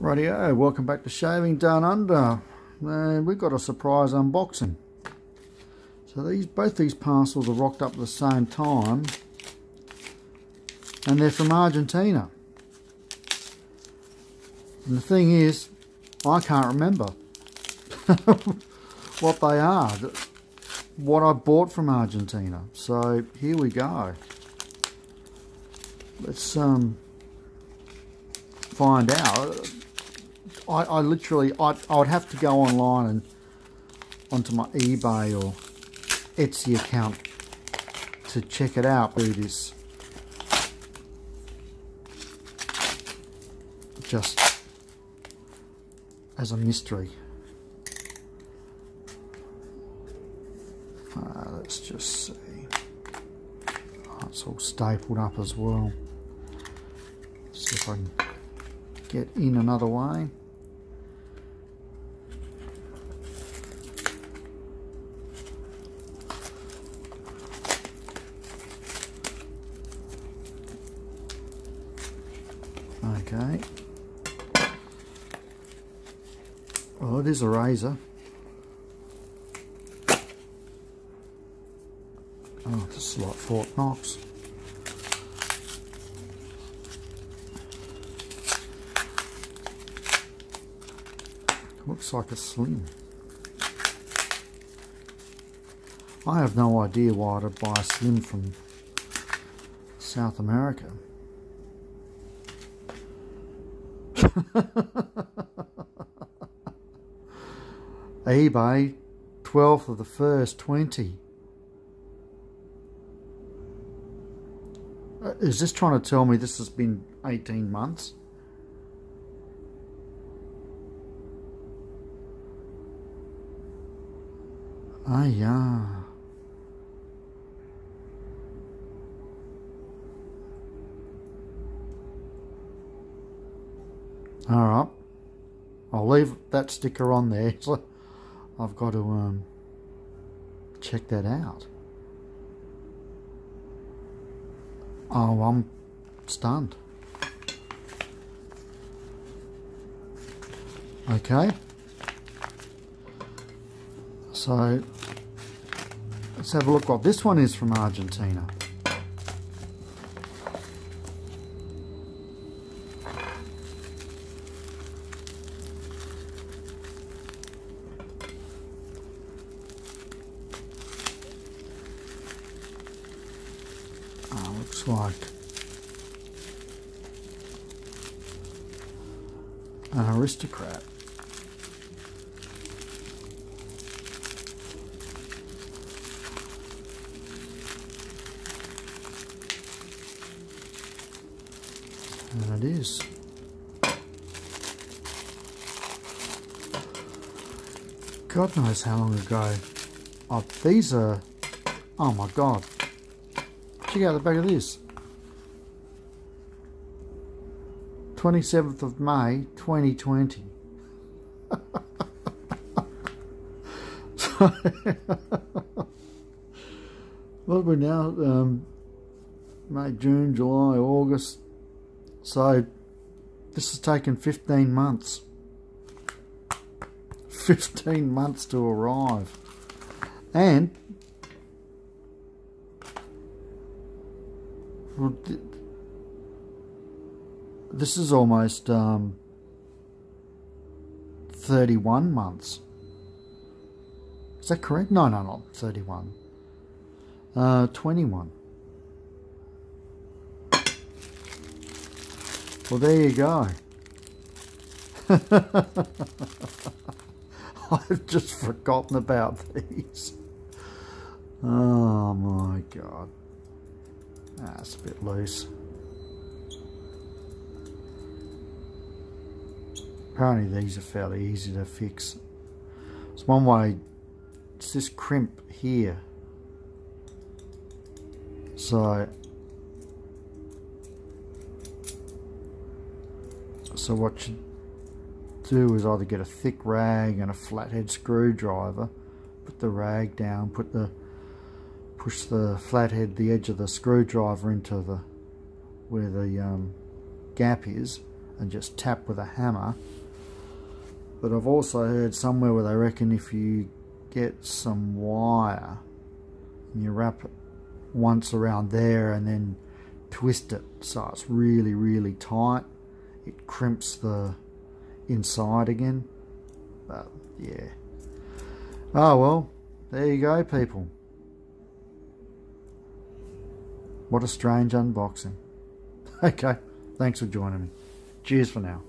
Rightio, welcome back to Shaving Down Under. And we've got a surprise unboxing. So both these parcels are rocked up at the same time, and they're from Argentina. And the thing is, I can't remember what they are, what I bought from Argentina. So here we go. Let's find out. I literally would have to go online and onto my eBay or Etsy account to check it out. Do this just as a mystery. Let's just see. Oh, it's all stapled up as well. See if I can get in another way. Okay. Well, it is a razor. Oh, this is like Fort Knox. Looks like a slim. I have no idea why I'd buy a slim from South America. eBay, 12th of the 1st, 20. Is this trying to tell me this has been 18 months? Ah, yeah. Alright, I'll leave that sticker on there. So I've got to check that out. Oh, I'm stunned. Okay. So let's have a look what this one is from Argentina. Looks like an aristocrat. And it is. God knows how long ago. Oh, these are, oh my God. Check out the back of this. 27th of May 2020. So, what are we now? May, June, July, August. So this has taken 15 months. 15 months to arrive. And this is almost 31 months. Is that correct? No, not 31. 21. Well, there you go. I've just forgotten about these. Oh my God. That's a bit loose. Apparently these are fairly easy to fix. It's one way, it's this crimp here. So what you do is either get a thick rag and a flathead screwdriver, put the rag down, push the flathead, the edge of the screwdriver into where the gap is, and just tap with a hammer. But I've also heard somewhere where they reckon if you get some wire and you wrap it once around there and then twist it so it's really, really tight, it crimps the inside again. But yeah. Oh well, there you go, people. What a strange unboxing. Okay, thanks for joining me. Cheers for now.